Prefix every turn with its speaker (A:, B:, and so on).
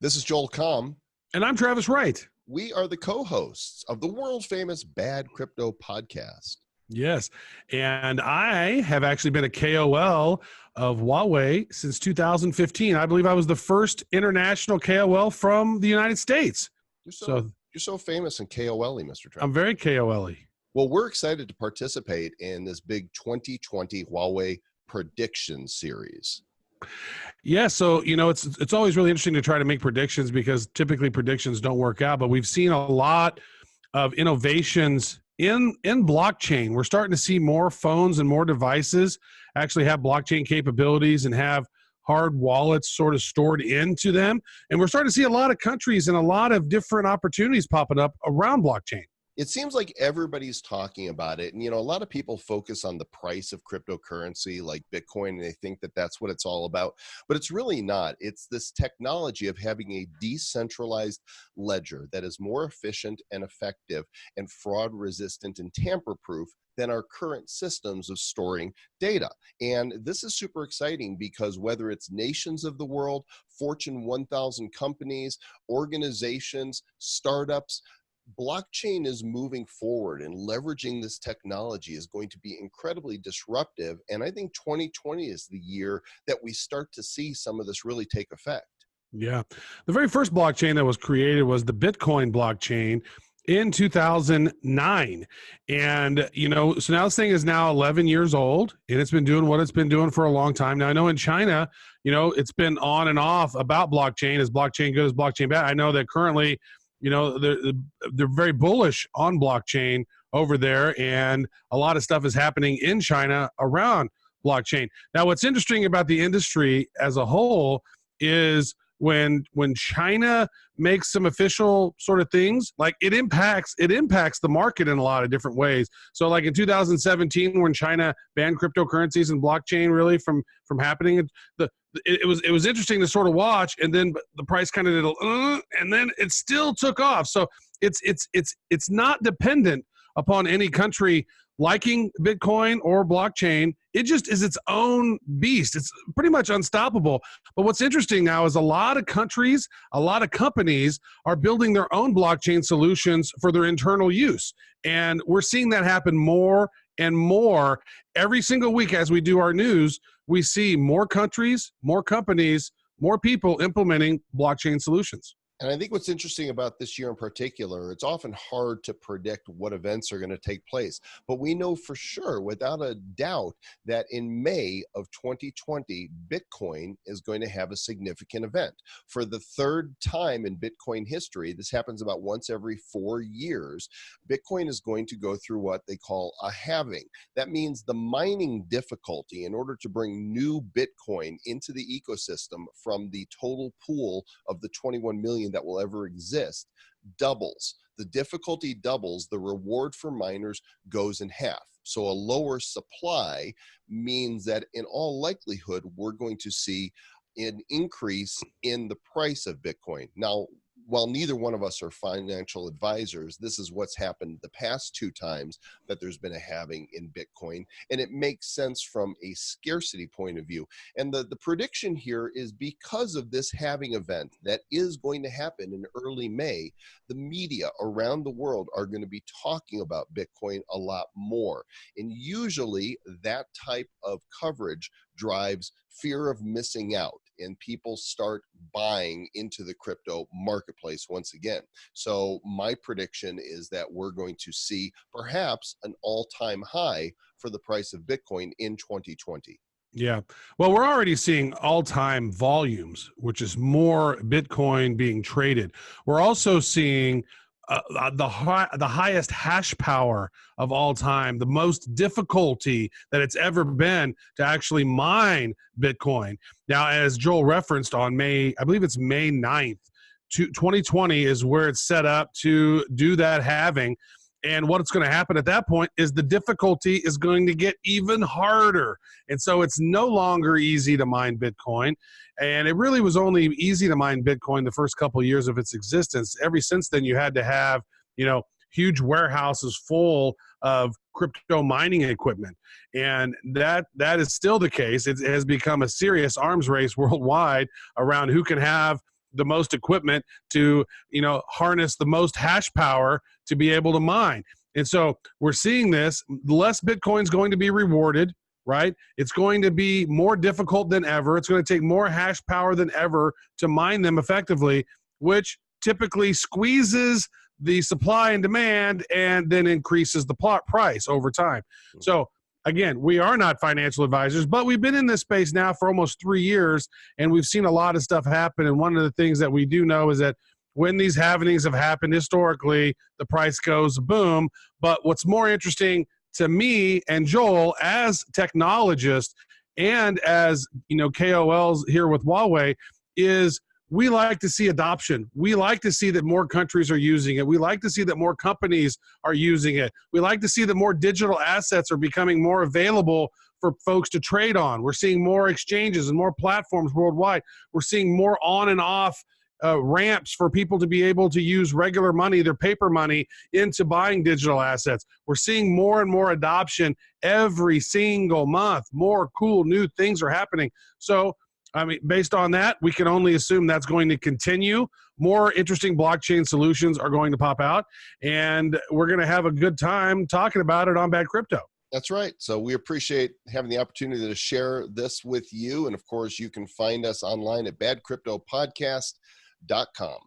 A: This is Joel Comm.
B: And I'm Travis Wright.
A: We are the co-hosts of the world-famous Bad Crypto podcast.
B: Yes. And I have actually been a KOL of Huawei since 2015. I believe I was the first international KOL from the United States.
A: You're so famous and KOL-y, Mr. Travis.
B: I'm very KOL-y.
A: Well, we're excited to participate in this big 2020 Huawei prediction series.
B: Yeah, so it's always really interesting to try to make predictions because typically predictions don't work out, but we've seen a lot of innovations in blockchain. We're starting to see more phones and more devices actually have blockchain capabilities and have hard wallets sort of stored into them. And we're starting to see a lot of countries and a lot of different opportunities popping up around blockchain.
A: It seems like everybody's talking about it. And, a lot of people focus on the price of cryptocurrency like Bitcoin, and they think that that's what it's all about. But it's really not. It's this technology of having a decentralized ledger that is more efficient and effective and fraud resistant and tamper proof than our current systems of storing data. And this is super exciting because whether it's nations of the world, Fortune 1000 companies, organizations, startups, blockchain is moving forward, and leveraging this technology is going to be incredibly disruptive. And I think 2020 is the year that we start to see some of this really take effect.
B: Yeah. The very first blockchain that was created was the Bitcoin blockchain in 2009. And, so now this thing is now 11 years old, and it's been doing what it's been doing for a long time. Now, I know in China, it's been on and off about blockchain. Is blockchain good? Is blockchain bad? I know that currently, they're very bullish on blockchain over there, and a lot of stuff is happening in China around blockchain. Now, what's interesting about the industry as a whole is when China makes some official sort of things, like it impacts the market in a lot of different ways. So like in 2017, when China banned cryptocurrencies and blockchain really from happening, it was interesting to sort of watch, and then the price kind of did and then it still took off. So it's not dependent upon any country liking Bitcoin or blockchain. It just is its own beast. It's pretty much unstoppable. But what's interesting now is a lot of countries, a lot of companies are building their own blockchain solutions for their internal use. And we're seeing that happen more and more every single week as we do our news. We see more countries, more companies, more people implementing blockchain solutions.
A: And I think what's interesting about this year in particular, it's often hard to predict what events are going to take place. But we know for sure, without a doubt, that in May of 2020, Bitcoin is going to have a significant event. For the third time in Bitcoin history, this happens about once every 4 years, Bitcoin is going to go through what they call a halving. That means the mining difficulty in order to bring new Bitcoin into the ecosystem from the total pool of the 21 million that will ever exist doubles. The difficulty doubles, the reward for miners goes in half. So a lower supply means that in all likelihood, we're going to see an increase in the price of Bitcoin. Now, while neither one of us are financial advisors, this is what's happened the past 2 times that there's been a halving in Bitcoin, and it makes sense from a scarcity point of view. And the prediction here is because of this halving event that is going to happen in early May, the media around the world are going to be talking about Bitcoin a lot more. And usually that type of coverage drives fear of missing out, and people start buying into the crypto marketplace once again. So my prediction is that we're going to see perhaps an all-time high for the price of Bitcoin in 2020.
B: Yeah. Well, we're already seeing all-time volumes, which is more Bitcoin being traded. We're also seeing the highest hash power of all time, the most difficulty that it's ever been to actually mine Bitcoin. Now, as Joel referenced on I believe it's May 9th, 2020 is where it's set up to do that halving. And what's going to happen at that point is the difficulty is going to get even harder. And so it's no longer easy to mine Bitcoin. And it really was only easy to mine Bitcoin the first couple of years of its existence. Ever since then, you had to have, huge warehouses full of crypto mining equipment. And that is still the case. It has become a serious arms race worldwide around who can have the most equipment to, harness the most hash power to be able to mine. And so we're seeing this, less Bitcoin's going to be rewarded, right? It's going to be more difficult than ever. It's going to take more hash power than ever to mine them effectively, which typically squeezes the supply and demand and then increases the price over time. So again, we are not financial advisors, but we've been in this space now for almost 3 years, and we've seen a lot of stuff happen. And one of the things that we do know is that when these halvenings have happened historically, the price goes boom. But what's more interesting to me and Joel as technologists and as KOLs here with Huawei is we like to see adoption. We like to see that more countries are using it. We like to see that more companies are using it. We like to see that more digital assets are becoming more available for folks to trade on. We're seeing more exchanges and more platforms worldwide. We're seeing more on and off ramps for people to be able to use regular money, their paper money, into buying digital assets. We're seeing more and more adoption every single month. More cool new things are happening. So, based on that, we can only assume that's going to continue. More interesting blockchain solutions are going to pop out, and we're going to have a good time talking about it on Bad Crypto.
A: That's right. So we appreciate having the opportunity to share this with you. And of course, you can find us online at badcryptopodcast.com.